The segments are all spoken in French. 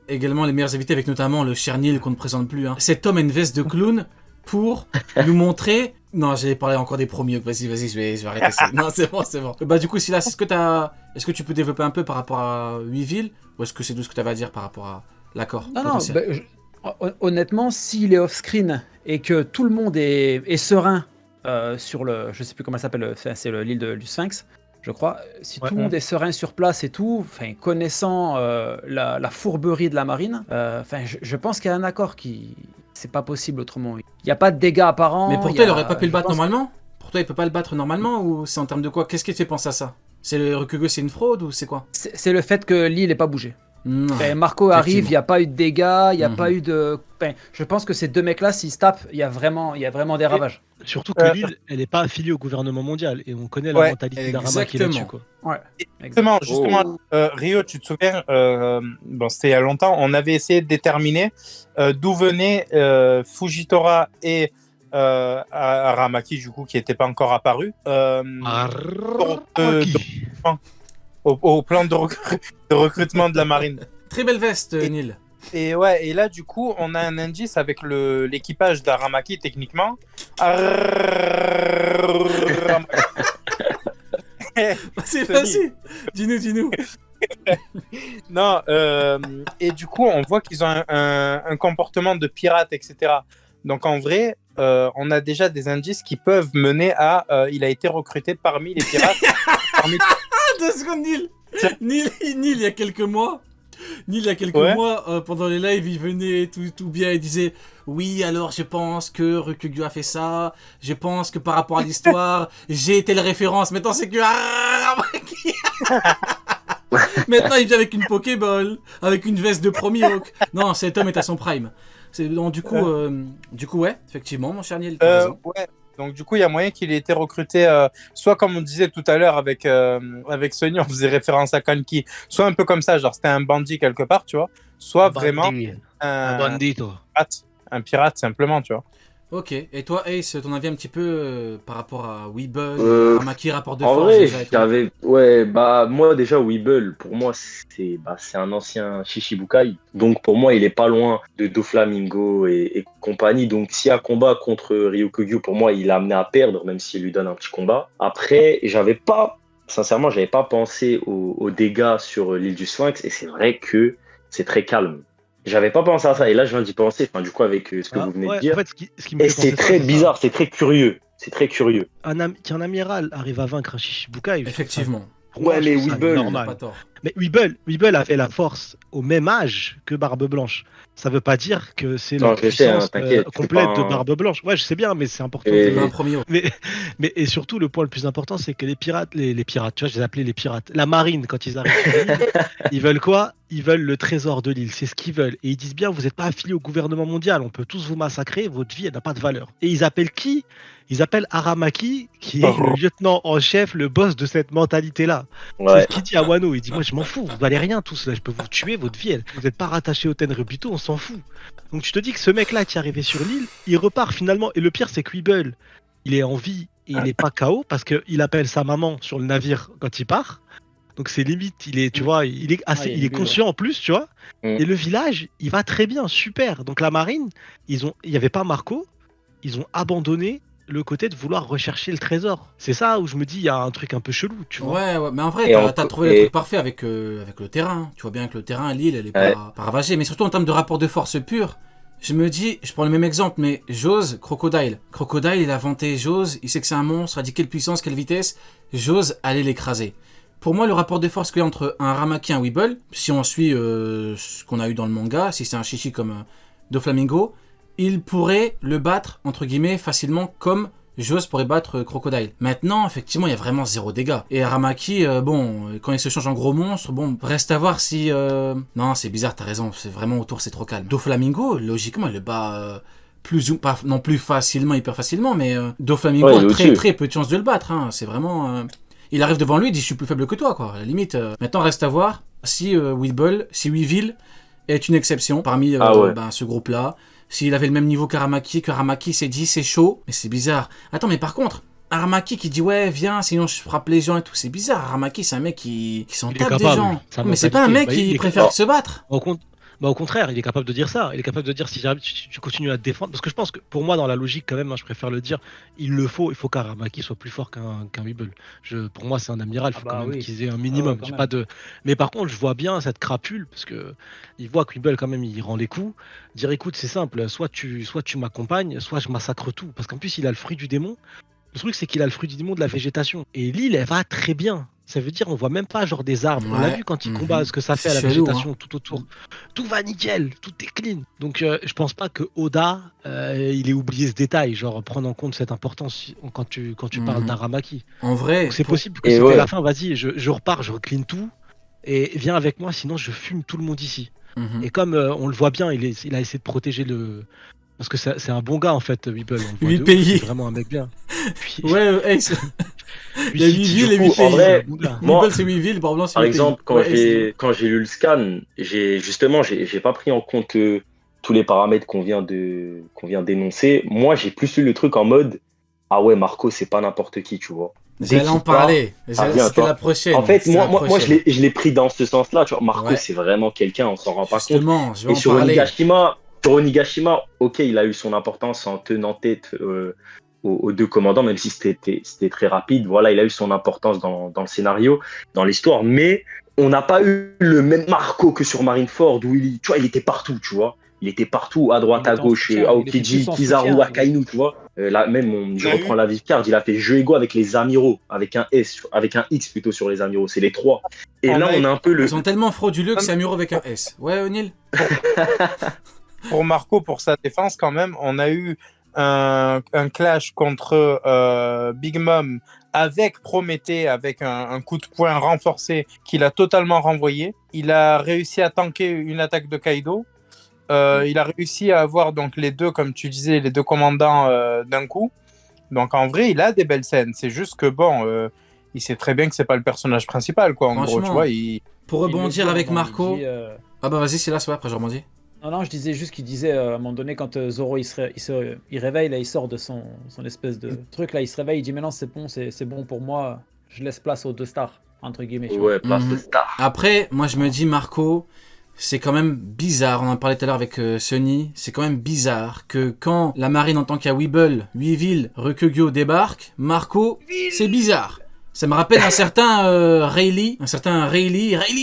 également les meilleurs invités, avec notamment le cher Neil qu'on ne présente plus. Hein. Cet homme a une veste de clown pour nous montrer... Non, j'allais parler encore des premiers. Vas-y, je vais arrêter ça. Non, c'est bon. Bah du coup, Silas, est-ce que tu peux développer un peu par rapport à Weevil, ou est-ce que c'est tout ce que tu avais à dire par rapport à l'accord potentiel? Honnêtement, s'il est off-screen et que tout le monde est serein sur le... Je sais plus comment ça s'appelle, c'est l'île du Sphinx, je crois. Si tout le monde est serein sur place et tout, connaissant la fourberie de la marine, je pense qu'il y a un accord qui... C'est pas possible autrement. Il n'y a pas de dégâts apparents. Mais pour toi, il aurait pas pu le battre normalement? Pour toi, il peut pas le battre normalement? Ou c'est en termes de quoi? Qu'est-ce qui te fait penser à ça? C'est le Rokugo, c'est une fraude ou c'est quoi? C'est le fait que l'île n'est pas bougée. Non, Marco arrive, il n'y a pas eu de dégâts, il n'y a pas eu de... je pense que ces deux mecs-là, s'ils se tapent, il y a vraiment des ravages. Surtout que l'île, elle n'est pas affiliée au gouvernement mondial. Et on connaît la mentalité d'Aramaki là-dessus. Ouais, exactement. Rio, tu te souviens, c'était il y a longtemps, on avait essayé de déterminer d'où venaient Fujitora et Aramaki, du coup, qui n'était pas encore apparu. Au plan de recrutement de la marine. Très belle veste, Neil. Et là, du coup, on a un indice avec l'équipage d'Aramaki, techniquement. Vas-y. Dis-nous. Non, et du coup, on voit qu'ils ont un comportement de pirate, etc. Donc, en vrai, on a déjà des indices qui peuvent mener à... il a été recruté parmi les pirates. 2 secondes, Neil, il y a quelques mois, pendant les lives, il venait tout bien, il disait oui, alors je pense que Ryukyu a fait ça, je pense que par rapport à l'histoire, j'ai telle référence. Maintenant, c'est que maintenant, il vient avec une Pokéball, avec une veste de premier Hawk. Non, cet homme est à son prime. Donc, du coup, ouais, effectivement, mon cher Neil, t'as raison. Ouais. Donc du coup, il y a moyen qu'il ait été recruté, soit comme on disait tout à l'heure avec Sony, on faisait référence à Kanki, soit un peu comme ça, genre c'était un bandit quelque part, tu vois, soit vraiment un bandito. Un pirate simplement, tu vois. Ok, et toi Ace, ton avis un petit peu par rapport à Weeble, Aramaki, rapport de en force vrai, déjà moi déjà Weeble, pour moi c'est un ancien Shishibukai, donc pour moi il est pas loin de Doflamingo et compagnie, donc s'il y a combat contre Ryukyu, pour moi il a amené à perdre, même s'il lui donne un petit combat. Après, sincèrement, j'avais pas pensé aux dégâts sur l'île du Sphinx, et c'est vrai que c'est très calme. J'avais pas pensé à ça, et là je viens d'y penser, du coup avec ce que vous venez de dire. En fait, ce qui me et fait penser c'est très bizarre, c'est très curieux. C'est très curieux. Qu'un amiral arrive à vaincre un Shishibukai. Effectivement. Ouais, mais Weeble, mais Weeble avait la force au même âge que Barbe Blanche. Ça veut pas dire que c'est la puissance complète de Barbe Blanche. Ouais, je sais bien, mais c'est important. Mais et surtout, le point le plus important, c'est que les pirates, tu vois, je les appelais les pirates. La marine, quand ils arrivent sur l'île, ils veulent quoi? Ils veulent le trésor de l'île. C'est ce qu'ils veulent. Et ils disent bien, vous n'êtes pas affiliés au gouvernement mondial. On peut tous vous massacrer. Votre vie, elle n'a pas de valeur. Et ils appellent qui? Ils appellent Aramaki, qui est le lieutenant en chef, le boss de cette mentalité-là. Ouais. C'est ce qu'il dit à Wano. Il dit, moi, je m'en fous. Vous valez rien tous là. Je peux vous tuer. Votre vie, vous n'êtes pas rattaché au Tenryubito. On s'en fout. Donc tu te dis que ce mec-là qui est arrivé sur l'île, il repart finalement. Et le pire, c'est que Weeble, il est en vie et il n'est pas KO parce qu'il appelle sa maman sur le navire quand il part. Donc c'est limite, il est conscient en plus, tu vois. Et le village, il va très bien, super. Donc la marine, il n'y avait pas Marco, ils ont abandonné le côté de vouloir rechercher le trésor. C'est ça où je me dis, il y a un truc un peu chelou, tu vois. Ouais, mais en vrai, t'as trouvé le truc parfait avec le terrain. Tu vois bien que le terrain, l'île, elle est pas ravagée. Mais surtout en termes de rapport de force pur, je me dis, je prends le même exemple, mais Jose, Crocodile. Crocodile, il a vanté Jose, il sait que c'est un monstre, il a dit quelle puissance, quelle vitesse. Jose allait l'écraser. Pour moi, le rapport de force qu'il y a entre un Aramaki et un Weeble, si on suit ce qu'on a eu dans le manga, si c'est un Shishi comme Doflamingo, il pourrait le battre, entre guillemets, facilement comme Jose pourrait battre Crocodile. Maintenant, effectivement, il y a vraiment 0 dégâts. Et Aramaki, quand il se change en gros monstre, reste à voir si... Non, c'est bizarre, t'as raison, c'est vraiment autour, c'est trop calme. Doflamingo, logiquement, il le bat... pas non plus facilement, hyper facilement, mais Doflamingo a très peu de chance de le battre. Hein. C'est vraiment... Il arrive devant lui, il dit je suis plus faible que toi, quoi. À la limite. Maintenant, reste à voir si Weevil est une exception parmi ce groupe-là. S'il avait le même niveau qu'Aramaki s'est dit c'est chaud, mais c'est bizarre. Attends, mais par contre, Aramaki qui dit ouais, viens, sinon je frappe les gens et tout, c'est bizarre. Aramaki, c'est un mec qui s'en tape des gens. Mais c'est pas un mec qui préfère se battre. Bah au contraire, il est capable de dire ça. Il est capable de dire si tu continues à te défendre. Parce que je pense que pour moi, dans la logique quand même, je préfère le dire, il faut qu'Aramaki soit plus fort qu'un Weeble. Pour moi, c'est un amiral, il faut quand même qu'ils aient un minimum. Mais par contre, je vois bien cette crapule, parce que il voit que Weeble quand même, il rend les coups. Dire écoute, c'est simple, soit tu m'accompagnes, soit je massacre tout. Parce qu'en plus, il a le fruit du démon. Le truc, c'est qu'il a le fruit du démon de la végétation. Et l'île, elle va très bien. Ça veut dire on voit même pas genre des arbres. On l'a vu quand il combat, ce que ça fait à la végétation tout autour. Tout va nickel, tout est clean. Donc je pense pas que Oda, il ait oublié ce détail, genre prendre en compte cette importance quand tu parles d'Aramaki. En vrai, c'est possible que c'était la fin. Vas-y, je repars, je recline tout et viens avec moi, sinon je fume tout le monde ici. Et comme on le voit bien, il a essayé de protéger le. Parce que c'est un bon gars en fait, Weeble. 8 pays. C'est vraiment un mec bien. Puis... Ouais, il y a 8 villes et 8 pays. En vrai, Weeble, c'est 8 villes, par exemple, quand j'ai lu le scan, j'ai pas pris en compte tous les paramètres qu'on vient d'énoncer. Moi, j'ai plus lu le truc en mode ah ouais, Marco, c'est pas n'importe qui, tu vois. J'allais en parler. C'était la prochaine. En fait, moi je l'ai pris dans ce sens-là. Tu vois, Marco, c'est vraiment quelqu'un, on s'en rend pas compte. Et sur Onigashima, ok, il a eu son importance en tenant tête aux deux commandants, même si c'était très rapide. Voilà, il a eu son importance dans le scénario, dans l'histoire. Mais on n'a pas eu le même Marco que sur Marineford, où il était partout, tu vois. Il était partout, à droite, à gauche, Aokiji, Kizaru, Akainu, tu vois. Là, même, je reprends la Vivecard, il a fait jeu égaux avec les amiraux, avec un X plutôt sur les amiraux, c'est les 3. Et là, on a un peu le. Ils sont tellement frauduleux que c'est amiraux avec un S. Ouais, O'Neill. Pour Marco, pour sa défense, quand même, on a eu un clash contre Big Mom avec Prométhée, avec un coup de poing renforcé qu'il a totalement renvoyé. Il a réussi à tanker une attaque de Kaido. Il a réussi à avoir donc les deux, comme tu disais, les deux commandants d'un coup. Donc en vrai, il a des belles scènes. C'est juste que bon, il sait très bien que c'est pas le personnage principal, quoi. En gros, tu vois. Pour rebondir avec Marco. Ah bah vas-y, c'est là, après je rebondis. Non, je disais juste qu'il disait à un moment donné quand Zoro il réveille, là il sort de son espèce de truc, là il se réveille, il dit mais non c'est bon pour moi, je laisse place aux 2 stars, entre guillemets. Ouais, place aux stars. Après, moi je me dis Marco, c'est quand même bizarre, on en parlait tout à l'heure avec Sunny, c'est quand même bizarre que quand la marine en tant qu'à Weevil, Ryukugyo débarque, Marco, c'est bizarre. Ça me rappelle un certain Rayleigh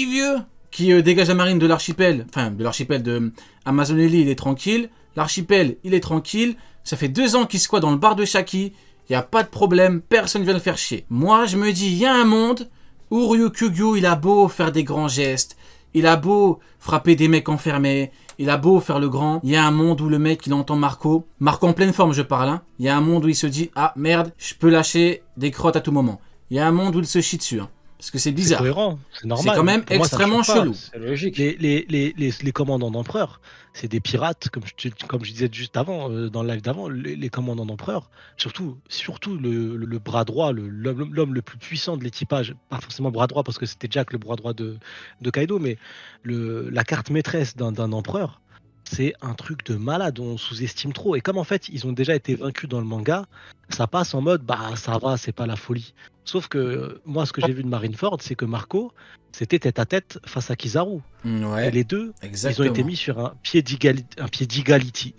vieux, qui dégage la marine de l'archipel, de Amazonelli, il est tranquille. L'archipel, il est tranquille. Ça fait 2 ans qu'il squatte dans le bar de Shaki. Il n'y a pas de problème, personne ne vient le faire chier. Moi, je me dis, il y a un monde où Ryukugyo, il a beau faire des grands gestes, il a beau frapper des mecs enfermés, il a beau faire le grand. Il y a un monde où le mec, il entend Marco en pleine forme, je parle. Hein. Il y a un monde où il se dit, ah merde, je peux lâcher des crottes à tout moment. Il y a un monde où il se chie dessus. Hein. Parce que c'est bizarre. C'est cohérent, c'est normal. C'est quand même extrêmement chelou. C'est logique. Les commandants d'empereur, c'est des pirates, comme je disais juste avant, dans le live d'avant, les commandants d'empereur, surtout le bras droit, l'homme le plus puissant de l'équipage, pas forcément bras droit parce que c'était Jack le bras droit de Kaido, mais la carte maîtresse d'un empereur, c'est un truc de malade, on sous-estime trop. Et comme en fait, ils ont déjà été vaincus dans le manga, ça passe en mode, bah ça va, c'est pas la folie. Sauf que moi, ce que j'ai vu de Marineford, c'est que Marco, c'était tête à tête face à Kizaru. Ouais, et les deux, exactement. Ils ont été mis sur un pied d'égalité.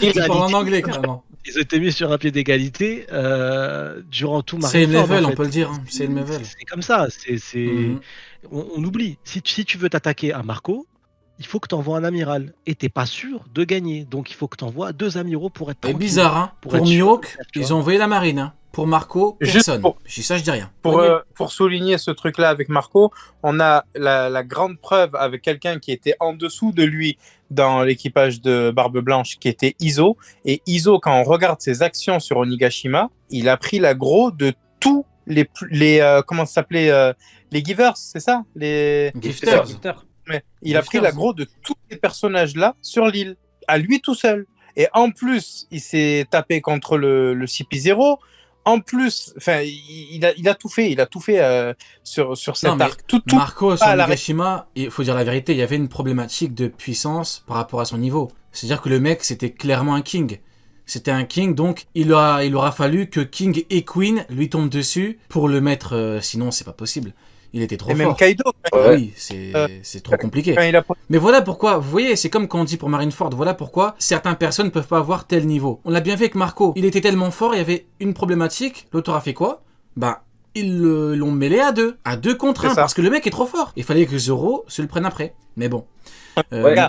Tu parles en anglais, carrément. Ils ont été mis sur un pied d'égalité durant tout Marineford. C'est le level, on peut le dire. Hein. C'est le level. C'est comme ça. On oublie. Si tu veux t'attaquer à Marco, il faut que tu envoies un amiral. Et t'es pas sûr de gagner. Donc il faut que tu envoies 2 amiraux pour être tranquille. C'est bizarre, hein. Pour Mihawk, ils ont envoyé la marine. Hein. Pour Marco, personne. Ça, je dis rien. Pour souligner ce truc-là avec Marco, on a la grande preuve avec quelqu'un qui était en dessous de lui dans l'équipage de Barbe Blanche, qui était Izo. Et Izo, quand on regarde ses actions sur Onigashima, il a pris l'aggro de tous les comment ça s'appelait, les Givers, c'est ça, les Gifters. Ouais. Il a pris l'aggro de tous ces personnages-là sur l'île, à lui tout seul. Et en plus, il s'est tapé contre le CP0. En plus, il a tout fait. Il a tout fait sur cet arc. Marco, sur Onigashima, il faut dire la vérité, il y avait une problématique de puissance par rapport à son niveau. C'est-à-dire que le mec, c'était clairement un king. C'était un king, donc il aura fallu que King et Queen lui tombent dessus pour le mettre. Sinon, c'est pas possible. il était trop et fort. même Kaido. Oui, c'est trop compliqué. Mais voilà pourquoi, vous voyez, c'est comme quand on dit pour Marineford, voilà pourquoi certaines personnes ne peuvent pas avoir tel niveau. On l'a bien vu avec Marco, il était tellement fort, il y avait une problématique, l'autre a fait quoi? Bah, ils l'ont mêlé à deux contre un, parce que le mec est trop fort. Il fallait que Zoro se le prenne après. Mais bon.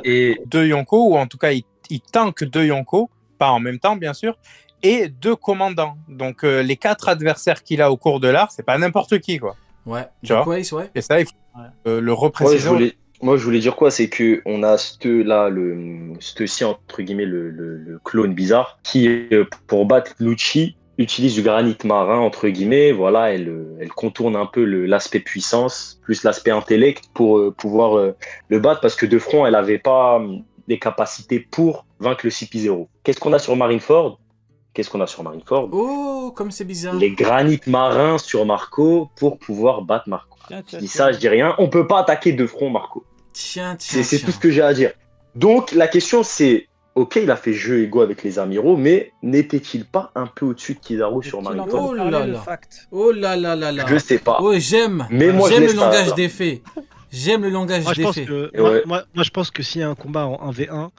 Et 2 Yonko, ou en tout cas, il tank 2 Yonko, pas en même temps, bien sûr, et 2 commandants. Donc, les 4 adversaires qu'il a au cours de l'art, c'est pas n'importe qui, quoi. Ouais, tu vois. Ouais. Et ça, il faut le repréciser. Moi, je voulais dire quoi? C'est qu'on a ce-ci, entre guillemets, le clone bizarre, qui, pour battre Lucci, utilise du granit marin, entre guillemets. Voilà, elle contourne un peu l'aspect puissance, plus l'aspect intellect pour pouvoir le battre, parce que de front, elle n'avait pas les capacités pour vaincre le CP0. Qu'est-ce qu'on a sur Marineford? Oh, comme c'est bizarre. Les granites marins sur Marco pour pouvoir battre Marco. Je dis ça, je dis rien. On peut pas attaquer de front Marco. C'est tout ce que j'ai à dire. Donc, la question, c'est... Ok, il a fait jeu égaux avec les amiraux, mais n'était-il pas un peu au-dessus de Kizaru sur Marineford? Oh là là. Oh là là là là. Je sais pas. Oh, j'aime. Mais moi, j'aime le langage des faits. J'aime le langage des faits. Moi, je pense que s'il y a un combat en 1v1,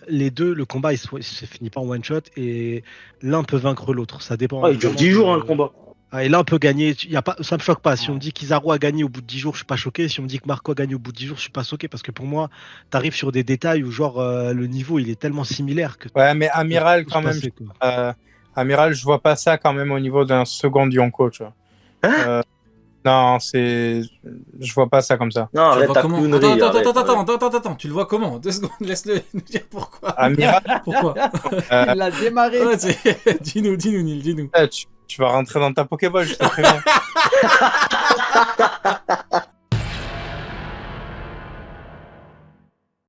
les deux, le combat, il se finit pas en one-shot et l'un peut vaincre l'autre. Ça dépend. Il dure 10 jours, le combat. Et l'un peut gagner. Ça me choque pas. Si on me dit qu'Kizaru a gagné au bout de 10 jours, je suis pas choqué. Si on me dit que Marco a gagné au bout de 10 jours, je suis pas choqué. Parce que pour moi, t'arrives sur des détails où genre le niveau il est tellement similaire que. Ouais, mais Amiral, quand même. Amiral, je vois pas ça quand même au niveau d'un second Yonko, tu vois. Non, je vois pas ça comme ça. Non, arrête ta clownerie. Attends, tu le vois comment? 2 secondes, laisse-le nous dire pourquoi. Amiral. Pourquoi? Il a démarré. Dis-nous, Nil, dis-nous. Tu vas rentrer dans ta Pokéball, je te préviens.